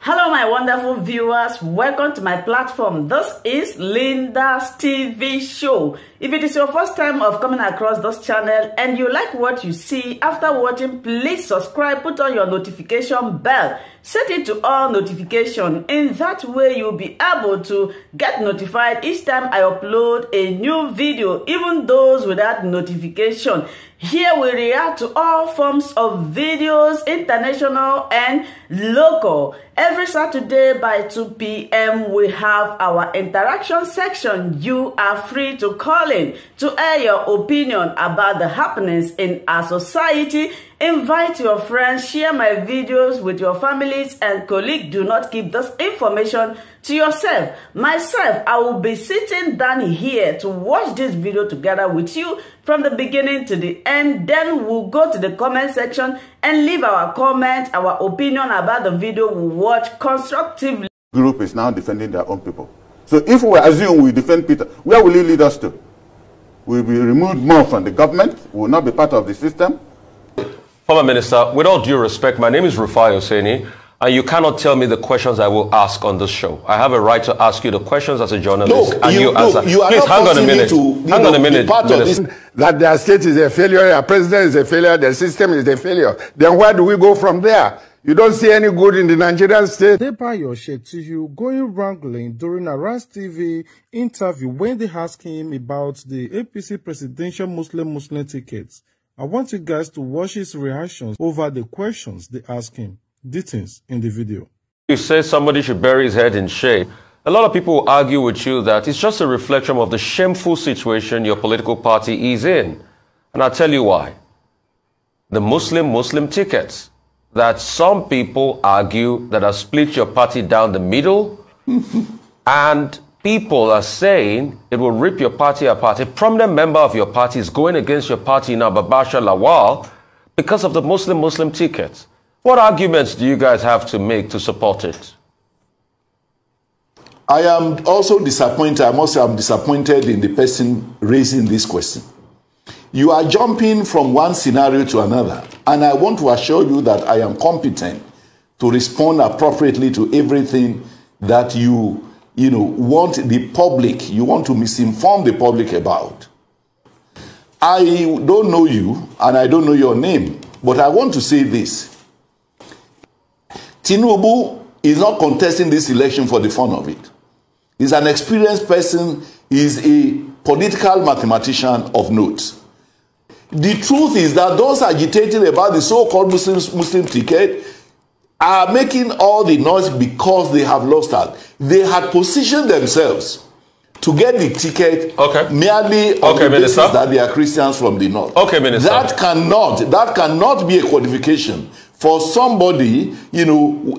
Hello my wonderful viewers, welcome to my platform. This is Linda's TV show. If it is your first time of coming across this channel and you like what you see after watching, please subscribe, put on your notification bell, set it to all notification. In that way you'll be able to get notified each time I upload a new video, even those without notification. Here we react to all forms of videos, international and local. Every Saturday by 2 p.m. we have our interaction section. You are free to call in to air your opinion about the happenings in our society. Invite your friends, share my videos with your families and colleagues. Do not keep this information to yourself. Myself, I will be sitting down here to watch this video together with you from the beginning to the end. Then we'll go to the comment section and leave our comment, our opinion about the video we watch constructively. Group is now defending their own people. So if we assume we defend Peter, where will he lead us to? We'll be removed more from the government. We will not be part of the system. Former Minister, with all due respect, my name is Rufai Oseni, and you cannot tell me the questions I will ask on this show. I have a right to ask you the questions as a journalist, and you answer. You are Please, not hang on a minute. Hang on a minute. Part of this, that their state is a failure, their president is a failure, their system is a failure. Then where do we go from there? You don't see any good in the Nigerian state. Debayo Shetiyu going wrangling during a Ras TV interview when they asked him about the APC presidential Muslim tickets. I want you guys to watch his reactions over the questions they asked him. Details in the video. You say somebody should bury his head in shame. A lot of people will argue with you that it's just a reflection of the shameful situation your political party is in. And I'll tell you why. The Muslim tickets that some people argue that have split your party down the middle and people are saying it will rip your party apart. A prominent member of your party is going against your party now, Babasha Lawal, because of the Muslim tickets. What arguments do you guys have to make to support it? I am also disappointed. I must say I'm disappointed in the person raising this question. You are jumping from one scenario to another, and I want to assure you that I am competent to respond appropriately to everything that you want the public, you want to misinform the public about. I don't know you, and I don't know your name, but I want to say this. Tinubu is not contesting this election for the fun of it. He's an experienced person. He's a political mathematician of note. The truth is that those agitating about the so-called Muslim ticket are making all the noise because they have lost out. They had positioned themselves to get the ticket merely on the basis that they are Christians from the north. Okay, Minister. That cannot be a qualification for somebody,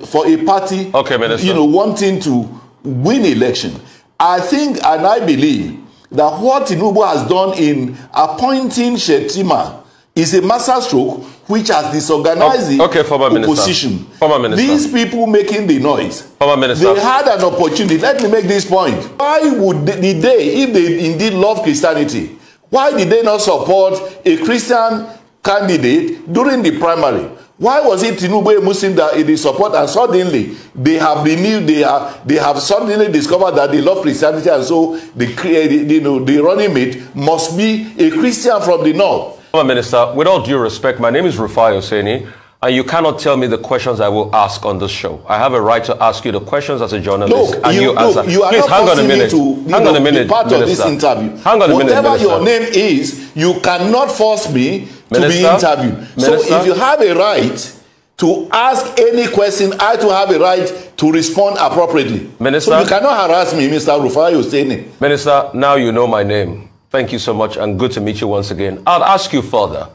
for a party, wanting to win election. I think and I believe that what Tinubu has done in appointing Shetima is a masterstroke which has disorganized the opposition. These people making the noise, they had an opportunity. Let me make this point. Why would if they indeed love Christianity, why did they not support a Christian candidate during the primary? Why was it Tinubu a Muslim that they support, and suddenly they have renewed, they have suddenly discovered that they love Christianity, and so the running mate must be a Christian from the north? Minister, with all due respect, my name is Rufai Oseni, and you cannot tell me the questions I will ask on this show. I have a right to ask you the questions as a journalist, you answer. You are Please, not forcing me to be part of this interview. Whatever your name is, you cannot force me to be interviewed. So if you have a right to ask any question, I too have a right to respond appropriately. Minister, so you cannot harass me, Mr. Rufai Oseni. Minister, now you know my name. Thank you so much, and good to meet you once again. I'll ask you further.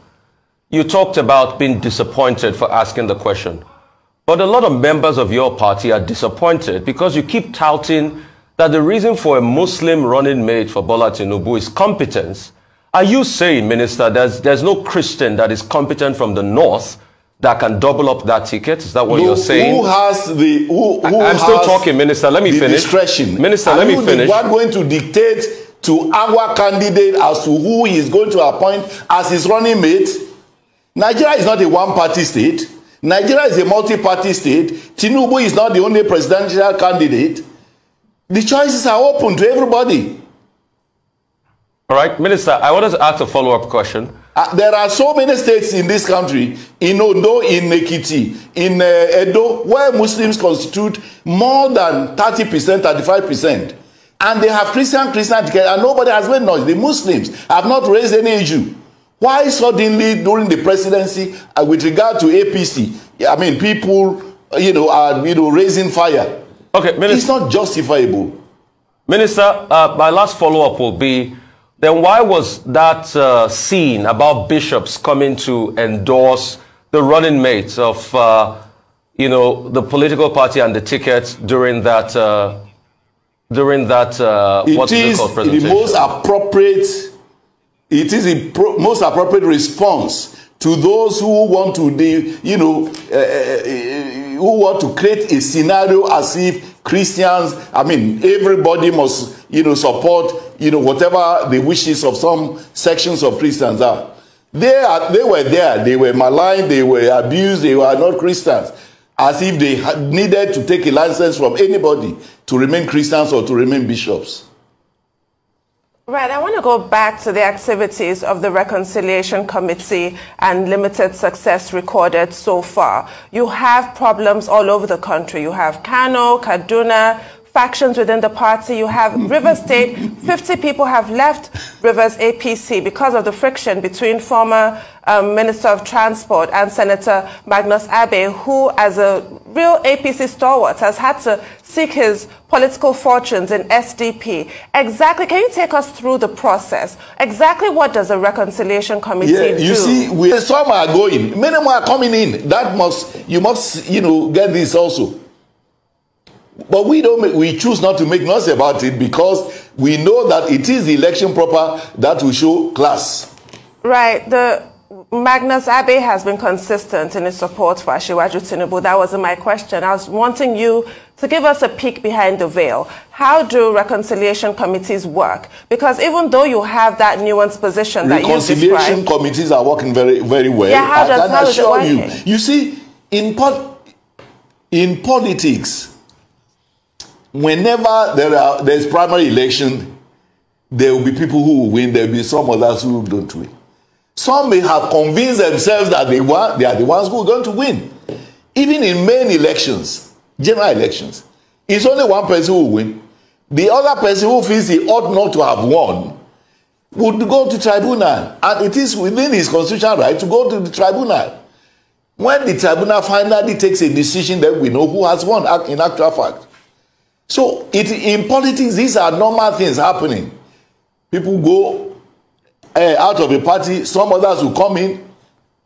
You talked about being disappointed for asking the question. But a lot of members of your party are disappointed because you keep touting that the reason for a Muslim running mate for Bola Tinubu is competence. Are you saying, Minister, there's no Christian that is competent from the north that can double up that ticket? Is that what you're saying? Who has the... I'm still talking, Minister. Let me finish. Discretion. Minister, let me finish. Are you going to dictate to our candidate as to who he is going to appoint as his running mate? Nigeria is not a one-party state. Nigeria is a multi-party state. Tinubu is not the only presidential candidate. The choices are open to everybody. All right, Minister, I wanted to ask a follow-up question. There are so many states in this country, in Ondo, in Ekiti, in Edo, where Muslims constitute more than 30%, 35%. And they have Christian ticket, and nobody has made noise. The Muslims have not raised any issue. Why suddenly, during the presidency, with regard to APC, I mean, people, are, raising fire? Okay, Minister. It's not justifiable. Minister, my last follow-up will be, then why was that scene about bishops coming to endorse the running mates of, the political party and the tickets during that, what's it called, presentation? It is the most appropriate response to those who want to, who want to create a scenario as if Christians, I mean, everybody must, support, whatever the wishes of some sections of Christians are. They were there, they were maligned, they were abused, they were not Christians, as if they needed to take a license from anybody to remain Christians or to remain bishops. Right, I want to go back to the activities of the Reconciliation Committee and limited success recorded so far. You have problems all over the country. You have Kano, Kaduna, factions within the party. You have Rivers State. 50 people have left Rivers APC because of the friction between former Minister of Transport and Senator Magnus Abe, who, as a real APC stalwart, has had to seek his political fortunes in SDP. Exactly, can you take us through the process? Exactly what does a Reconciliation Committee do? You see, some are going, many more are coming in. You must get this also. But we choose not to make noise about it because we know that it is the election proper that will show class. Right. The Magnus Abe has been consistent in his support for Asiwaju Tinubu. That wasn't my question. I was wanting you to give us a peek behind the veil. How do reconciliation committees work? Because even though you have that nuanced position that you described, reconciliation committees are working very, very well. Yeah, how is it working? You see, in politics, whenever there's primary election, there will be people who will win. There will be some others who don't win. Some may have convinced themselves that they are the ones who are going to win. Even in main elections, general elections, it's only one person who will win. The other person who feels he ought not to have won would go to tribunal. And it is within his constitutional right to go to the tribunal. When the tribunal finally takes a decision, then we know who has won in actual fact. So in politics, these are normal things happening. People go out of a party, some others will come in,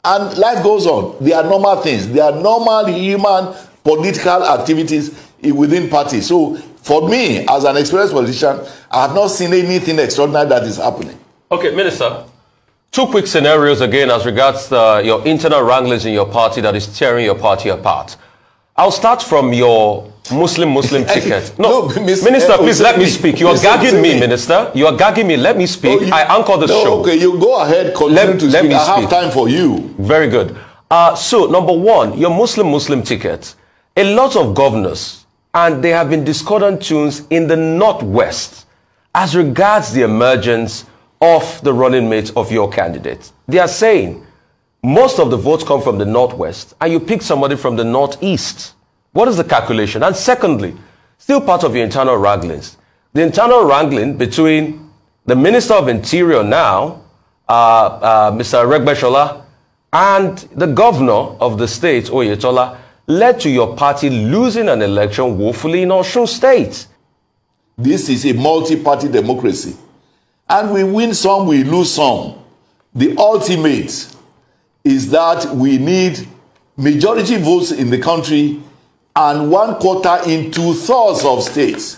and life goes on. They are normal things. They are normal human political activities within parties. So for me, as an experienced politician, I have not seen anything extraordinary that is happening. Okay, Minister, two quick scenarios again as regards your internal wranglings in your party that is tearing your party apart. I'll start from your Muslim ticket. No, Minister, please let me speak. You are gagging me, Minister. You are gagging me. Let me speak. I anchor the show. Okay, you go ahead. Let me I have time for you. Very good. So, number one, your Muslim ticket. A lot of governors, and there have been discordant tunes in the Northwest as regards the emergence of the running mate of your candidate. They are saying most of the votes come from the Northwest, and you pick somebody from the Northeast. What is the calculation? And secondly, still part of your internal wranglings, the internal wrangling between the Minister of Interior now, Mr. Aregbesola, and the governor of the state, Oyetola, led to your party losing an election woefully in Osun State. This is a multi-party democracy. And we win some, we lose some. The ultimate is that we need majority votes in the country and 1/4 in 2/3 of states.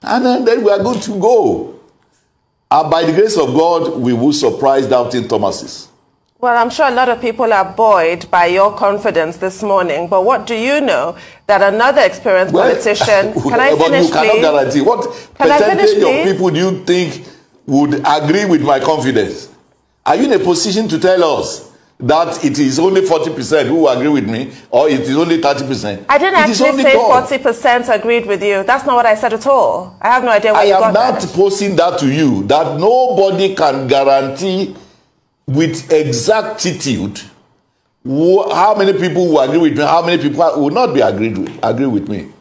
And then we are good to go. And by the grace of God, we will surprise doubting Thomases. Well, I'm sure a lot of people are buoyed by your confidence this morning. But what do you know that another experienced politician... Can I finish, you cannot guarantee. What percentage of people do you think would agree with my confidence? Are you in a position to tell us that it is only 40% who agree with me, or it is only 30%. I didn't actually say 40% agreed with you. That's not what I said at all. I have no idea where you got that. I am not posing that to you, that nobody can guarantee with exactitude how many people will agree with me, how many people will not be agree with me.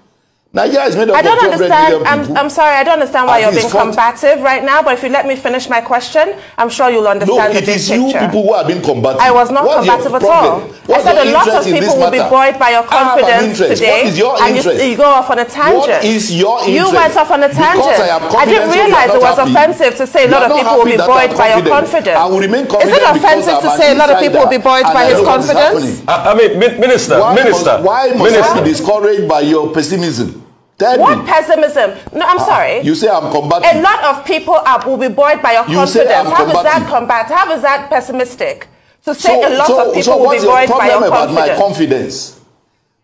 Nigeria is made up of 200 million people. I'm sorry, I don't understand why you're being combative right now, but if you let me finish my question, I'm sure you'll understand the big picture. No, it is you people who are being combative. I was not combative at all. I said a lot of people will be buoyed by your confidence today. What is your interest? And you go off on a tangent. What is your interest? You went off on a tangent. I didn't realize it was offensive to say a lot of people will be buoyed by your confidence. I will remain confident. Is it offensive to say a lot of people will be buoyed by his confidence? I mean, Minister. Why must I be discouraged by your pessimism? What pessimism? No, I'm sorry. You say I'm combative. A lot of people will be buoyed by your confidence. How is that combative? How is that pessimistic? To say a lot of people will be buoyed by your confidence. About my confidence?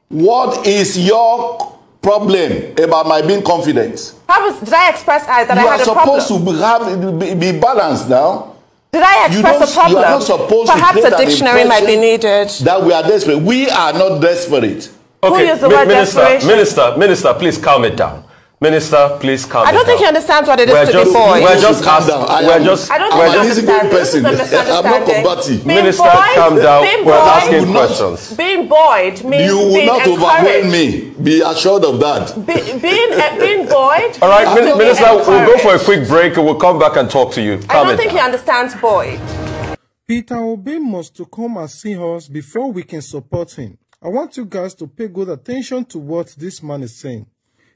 What is your problem about my being confident? Did I express that I had a problem? You are supposed to be balanced now. Did I express a problem? You are not supposed Perhaps a dictionary might be needed. That we are desperate. We are not desperate. Okay, Minister, please calm it down. Minister, please calm it down. I don't think he understands what it is to be bored. We're just asking. I don't think he understands. I'm not combating. Minister, calm down. We're asking questions. Being buoyed means you will not overwhelm me. Be assured of that. Being buoyed. All right, Minister, we'll go for a quick break and we'll come back and talk to you. I don't think he understands buoyed. Peter Obi must to come and see us before we can support him. I want you guys to pay good attention to what this man is saying.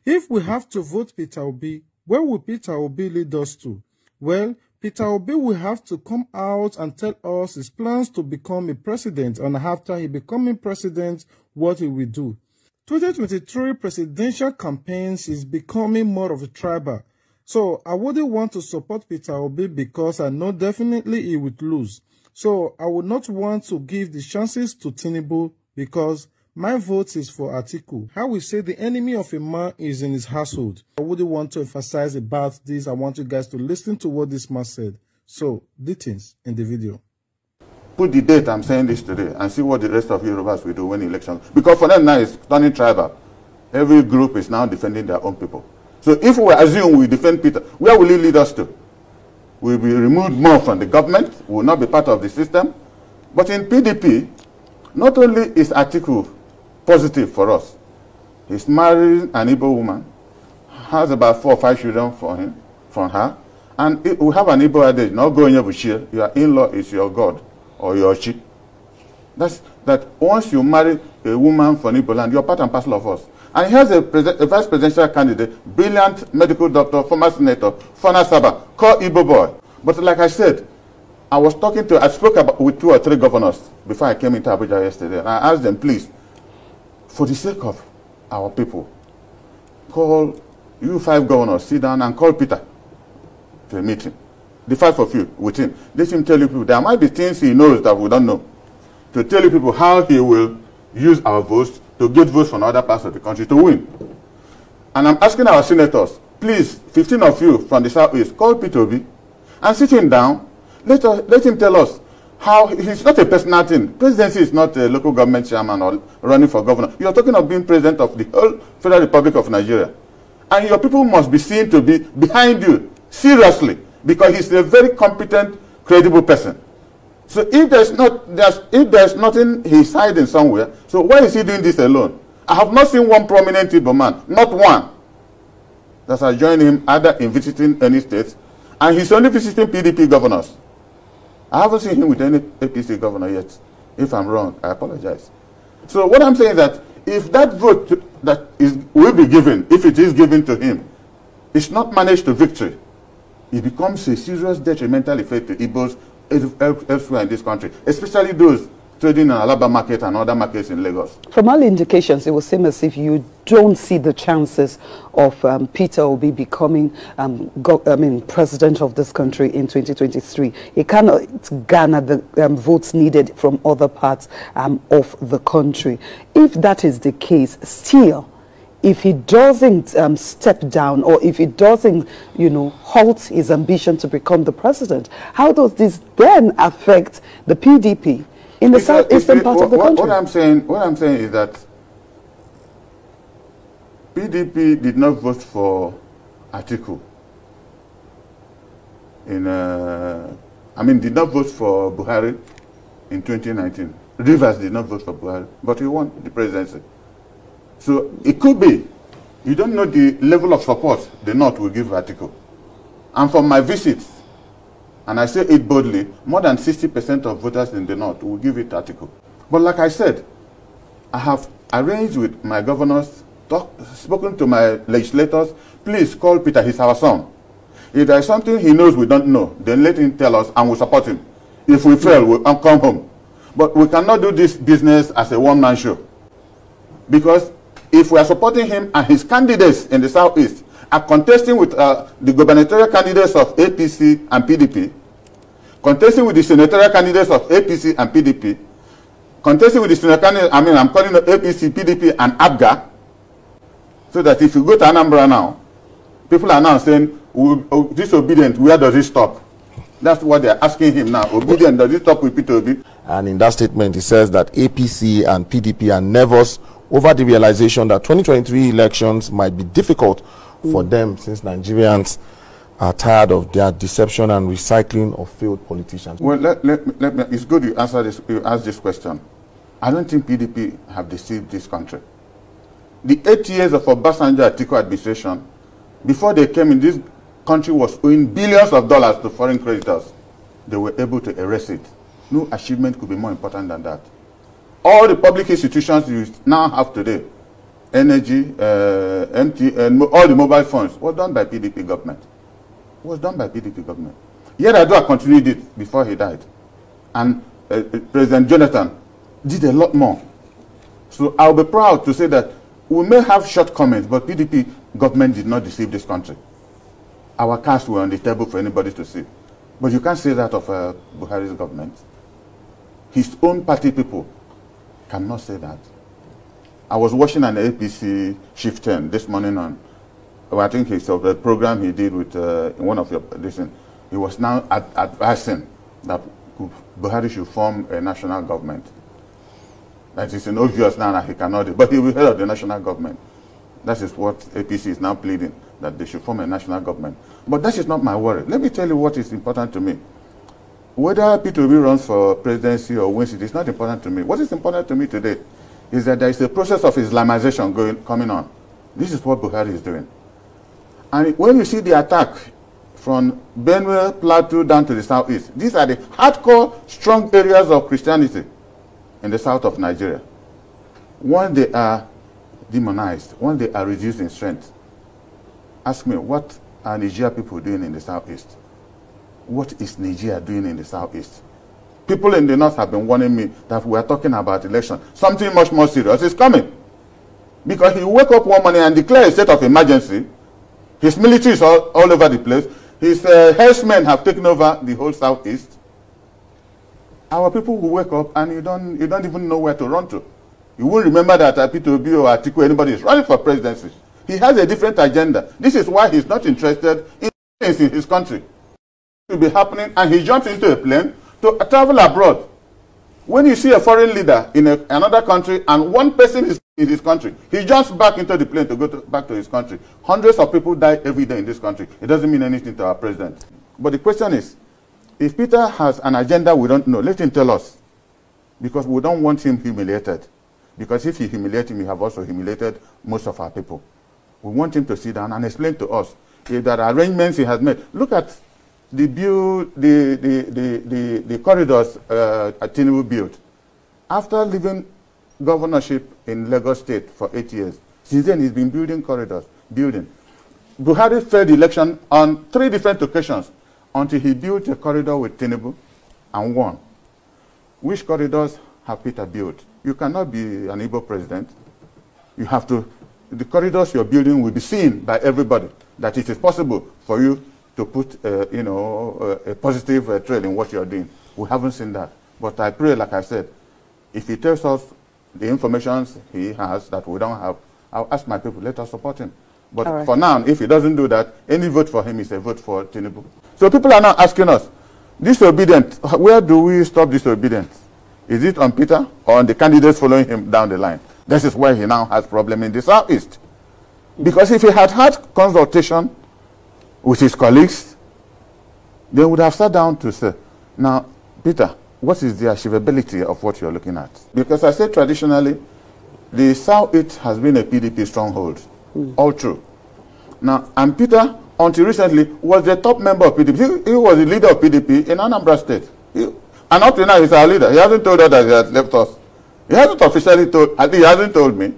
If we have to vote Peter Obi, where will Peter Obi lead us to? Well, Peter Obi will have to come out and tell us his plans to become a president, and after he becoming president, what he will do. 2023 presidential campaigns is becoming more of a tribal. So I wouldn't want to support Peter Obi because I know definitely he would lose. So I would not want to give the chances to Tinubu, because my vote is for Atiku. How we say the enemy of a man is in his household. I wouldn't want to emphasize about this. I want you guys to listen to what this man said. So, details in the video. Put the date I'm saying this today and see what the rest of Yorubas will do when election. Because for them now it's turning tribal. Every group is now defending their own people. So if we assume we defend Peter, where will he lead us to? We'll be removed more from the government. We will not be part of the system. But in PDP, not only is Atiku positive for us, he's marrying an Igbo woman, has about 4 or 5 children from her, and we have an Igbo adage, not going over here, your in-law is your God or your chi. That's that once you marry a woman from Igbo land, you're part and parcel of us. And here's a vice presidential candidate, brilliant medical doctor, former senator, Fana Saba, called Igbo boy. But like I said, I spoke with 2 or 3 governors before I came into Abuja yesterday, and I asked them, please, for the sake of our people, call you 5 governors, sit down and call Peter to a meeting. The 5 of you with him. Let him tell you people, there might be things he knows that we don't know. To tell you people how he will use our votes to get votes from other parts of the country to win. And I'm asking our senators, please, 15 of you from the Southeast, call Peter Obi and sit him down. Let him tell us how he's not a personal thing. Presidency is not a local government chairman or running for governor. You're talking of being president of the whole Federal Republic of Nigeria. And your people must be seen to be behind you, seriously, because he's a very competent, credible person. So if there's nothing he's hiding somewhere, so why is he doing this alone? I have not seen one prominent Igbo man, not one, that has joined him either in visiting any states, and he's only visiting PDP governors. I haven't seen him with any APC governor yet. If I'm wrong, I apologize. So what I'm saying is that if that vote will be given, if it is given to him, it's not managed to victory, it becomes a serious detrimental effect to Igbos elsewhere in this country, especially those trading in Alaba market and other markets in Lagos. From all indications, it will seem as if you don't see the chances of Peter Obi becoming president of this country in 2023. He cannot garner the votes needed from other parts of the country. If that is the case, still, if he doesn't step down, or if he doesn't, halt his ambition to become the president, how does this then affect the PDP? in the southeastern part of the country. What I'm saying is that PDP did not vote for Atiku. Did not vote for Buhari in 2019. Rivers did not vote for Buhari, but he won the presidency. So it could be, you don't know the level of support the North will give Atiku. And from my visits, and I say it boldly, more than 60% of voters in the North will give it Atiku. But like I said, I have arranged with my governors, spoken to my legislators, please call Peter, he's our son. If there is something he knows we don't know, then let him tell us and we'll support him. If we fail, we'll come home. But we cannot do this business as a one-man show. Because if we are supporting him and his candidates in the Southeast are contesting with the gubernatorial candidates of APC and PDP, contesting with the senatorial candidates of APC and PDP, contesting with the senatorial candidates, I'm calling it APC, PDP, and ABGA, so that if you go to Anambra now, people are now saying, disobedient, where does it stop? That's what they're asking him now. Obedient, does it stop with Peter Obi? And in that statement, he says that APC and PDP are nervous over the realization that 2023 elections might be difficult for them, since Nigerians are tired of their deception and recycling of failed politicians. Well, let me, it's good you answer this. You ask this question. I don't think PDP have deceived this country. The 8 years of Obasanjo Atiku administration, before they came in, this country was owing billions of dollars to foreign creditors. They were able to erase it. No achievement could be more important than that. All the public institutions you now have today, energy, MTN, all the mobile phones, was done by PDP government. Yet Adua continued it before he died. And President Jonathan did a lot more. So I'll be proud to say that we may have shortcomings, but PDP government did not deceive this country. Our cards were on the table for anybody to see. But you can't say that of Buhari's government. His own party people cannot say that. I was watching an APC Shift 10 this morning on, I think it's of the program he did with one of your, listen, he was now advising that Buhari should form a national government. That is an obvious now that he cannot do, but he will head of the national government. That is what APC is now pleading, that they should form a national government. But that is not my worry. Let me tell you what is important to me. Whether Peter Obi runs for presidency or wins it is not important to me. What is important to me today is that there is a process of Islamization coming on. This is what Buhari is doing. And when you see the attack from Benue, Plateau down to the southeast, these are the hardcore, strong areas of Christianity in the south of Nigeria. Once they are demonized, once they are reduced in strength, ask me, what are Nigeria people doing in the southeast? What is Nigeria doing in the southeast? People in the north have been warning me that we are talking about election. Something much more serious is coming. Because he wake up one morning and declare a state of emergency. His military is all over the place. His herdsmen have taken over the whole southeast. Our people will wake up and you don't even know where to run to. You won't remember that Peter Obi or Atiku, anybody is running for presidency. He has a different agenda. This is why he's not interested in things in his country. It will be happening, and he jumps into a plane to travel abroad. When you see a foreign leader in another country and one person is in his country, he jumps back into the plane to go back to his country. Hundreds of people die every day in this country. It doesn't mean anything to our president. But the question is, if Peter has an agenda we don't know, let him tell us. Because we don't want him humiliated. Because if he humiliates him, he have also humiliated most of our people. We want him to sit down and explain to us if there are arrangements he has made. Look at the corridors Tinubu built. After leaving governorship in Lagos State for 8 years, since then he's been building corridors, Buhari failed the election on 3 different occasions until he built a corridor with Tinubu and won. Which corridors have Peter built? You cannot be an Igbo president. You have to, the corridors you're building will be seen by everybody, that it is possible for you to put, a positive trail in what you're doing. We haven't seen that. But I pray, like I said, if he tells us the information he has that we don't have, I'll ask my people, let us support him. But for now, if he doesn't do that, any vote for him is a vote for Tinubu. So people are now asking us, disobedient, where do we stop disobedience? Is it on Peter or on the candidates following him down the line? This is where he now has problem in the Southeast. Because if he had had consultation with his colleagues, they would have sat down to say, now, Peter, what is the achievability of what you're looking at? Because I said traditionally, the Southeast has been a PDP stronghold, all true. Now, and Peter, until recently, was the top member of PDP. He was the leader of PDP in Anambra State. And up to now, he's our leader. He hasn't told us that he has left us. He hasn't officially told, I think he hasn't told me.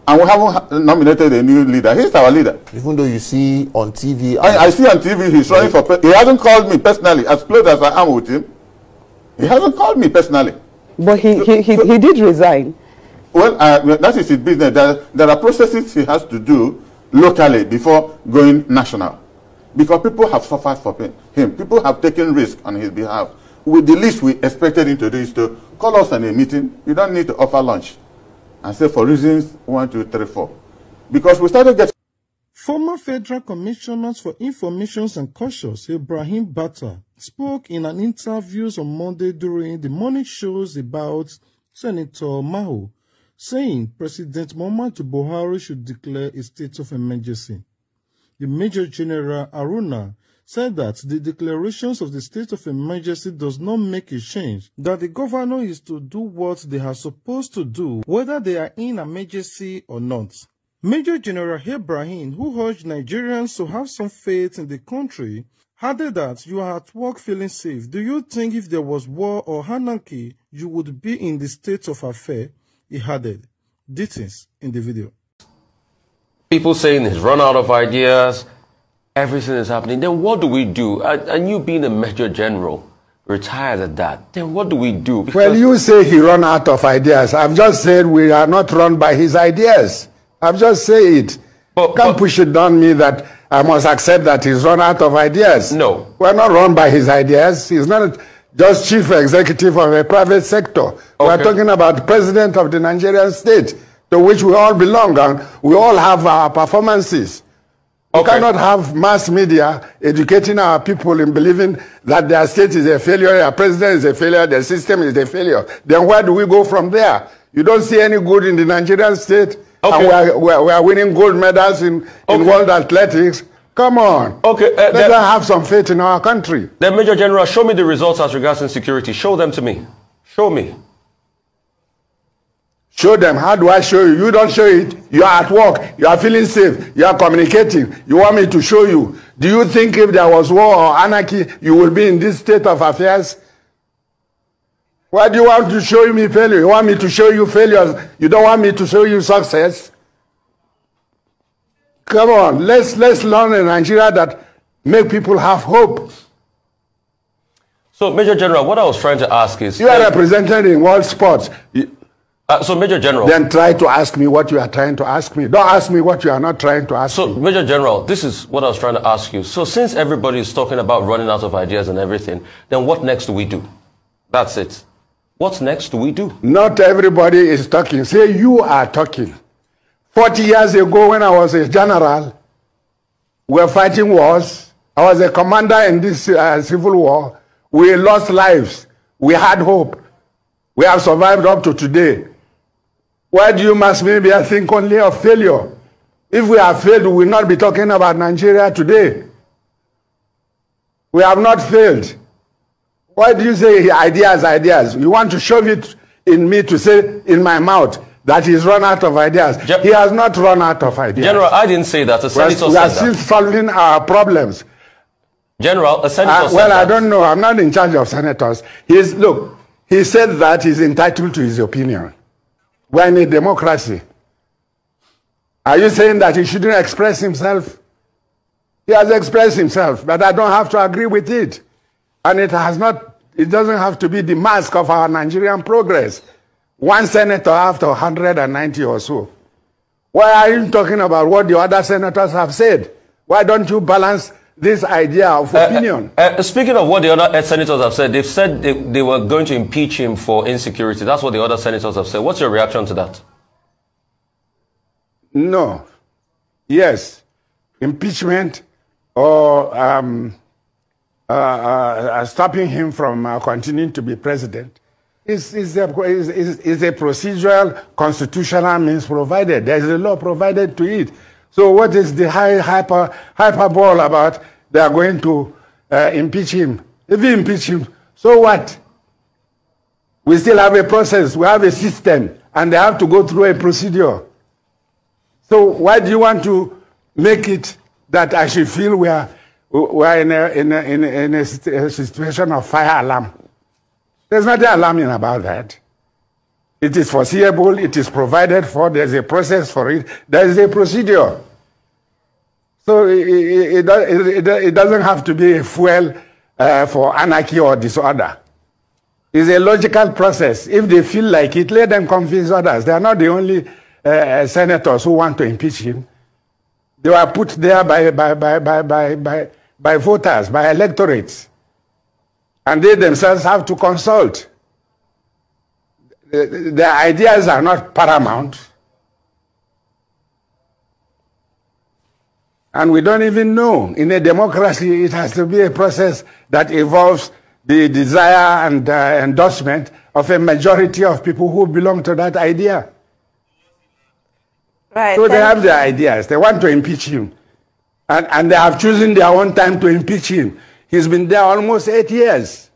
And we haven't nominated a new leader. He's our leader. Even though you see on TV... I see on TV he's running for president. He hasn't called me personally, as close as I am with him. He hasn't called me personally. But he did resign. Well, that is his business. There are processes he has to do locally before going national. Because people have suffered for him. People have taken risk on his behalf. With the least we expected him to do is to call us on a meeting. You don't need to offer lunch. And say for reasons 1, 2, 3, 4. Because we started getting... Former Federal Commissioner for Information and Cultures, Ibrahim Bata, spoke in an interview on Monday during the morning shows about Senator Maho, saying President Muhammadu Buhari should declare a state of emergency. The Major General Aruna said that the declarations of the state of emergency does not make a change, that the governor is to do what they are supposed to do, whether they are in emergency or not. Major General Ibrahim, who urged Nigerians to have some faith in the country, added that you are at work feeling safe. Do you think if there was war or anarchy, you would be in the state of affair? He added. Details in the video. People saying he's run out of ideas, everything is happening. Then what do we do? And you being a Major General, retired at that, then what do we do? Because well, you say he run out of ideas. I've just said we are not run by his ideas. I've just said it. Can't push it on me that I must accept that he's run out of ideas. No. We're not run by his ideas. He's not just chief executive of a private sector. Okay. We're talking about the president of the Nigerian state, to which we all belong, and we all have our performances. We cannot have mass media educating our people in believing that their state is a failure, their president is a failure, their system is a failure. Then where do we go from there? You don't see any good in the Nigerian state, and we are winning gold medals in world athletics. Come on. Let us have some faith in our country. Then, Major General, show me the results as regards insecurity. Show them to me. Show me. Show them. How do I show you? You don't show it. You are at work. You are feeling safe. You are communicating. You want me to show you. Do you think if there was war or anarchy, you will be in this state of affairs? Why do you want to show me failure? You want me to show you failures? You don't want me to show you success? Come on. Let's learn in Nigeria that make people have hope. So, Major General, what I was trying to ask is... You are represented in world sports. So, Major General... Then try to ask me what you are trying to ask me. Don't ask me what you are not trying to ask me. So, Major General, this is what I was trying to ask you. So, since everybody is talking about running out of ideas and everything, then what next do we do? That's it. What next do we do? Not everybody is talking. Say you are talking. 40 years ago when I was a general, we were fighting wars. I was a commander in this civil war. We lost lives. We had hope. We have survived up to today. Why do you mass media think only of failure? If we have failed, we will not be talking about Nigeria today. We have not failed. Why do you say ideas, ideas? You want to shove it in me to say in my mouth that he's run out of ideas. He has not run out of ideas. General, I didn't say that. We are still solving our problems. General, a senator well, I don't know. I'm not in charge of senators. Look, he said that he's entitled to his opinion. We're in a democracy. Are you saying that he shouldn't express himself? He has expressed himself, but I don't have to agree with it. And it doesn't have to be the mask of our Nigerian progress. One senator after 190 or so. Why are you talking about what the other senators have said? Why don't you balance this idea of opinion? Speaking of what the other senators have said, they've said they were going to impeach him for insecurity. That's what the other senators have said. What's your reaction to that? No. Yes. Impeachment or stopping him from continuing to be president It's a procedural constitutional means provided. There is a law provided to it. So what is the hyperbole about they are going to impeach him? If we impeach him, so what? We still have a process. We have a system, and they have to go through a procedure. So why do you want to make it that I should feel we are in a situation of fire alarm? There's nothing alarming about that. It is foreseeable. It is provided for. There's a process for it. There is a procedure. So it doesn't have to be a fuel for anarchy or disorder. It's a logical process. If they feel like it, let them convince others. They are not the only senators who want to impeach him. They were put there by voters, by electorates. And they themselves have to consult. Their ideas are not paramount. And we don't even know. In a democracy, it has to be a process that involves the desire and endorsement of a majority of people who belong to that idea. Right. So they have their ideas. They want to impeach him. And they have chosen their own time to impeach him. He's been there almost 8 years.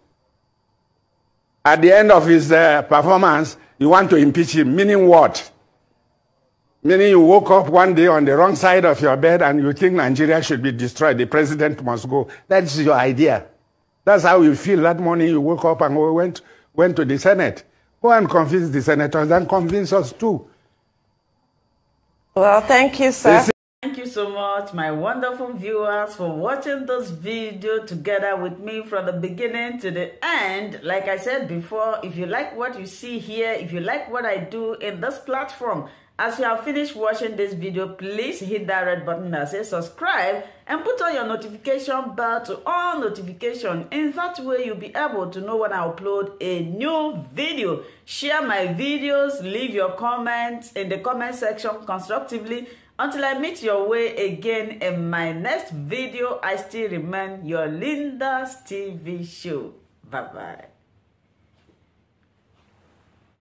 At the end of his performance, you want to impeach him. Meaning what? Meaning you woke up one day on the wrong side of your bed and you think Nigeria should be destroyed. The president must go. That's your idea. That's how you feel that morning you woke up and went to the Senate. Go and convince the senators and convince us too. Well, thank you, sir. Thank you so much, my wonderful viewers, for watching this video together with me from the beginning to the end. Like I said before, if you like what you see here, if you like what I do in this platform, as you have finished watching this video, please hit that red button that says subscribe and put on your notification bell to all notification. In that way, you'll be able to know when I upload a new video. Share my videos, leave your comments in the comment section constructively. Until I meet your way again in my next video, I still remain your Linda's TV show. Bye-bye.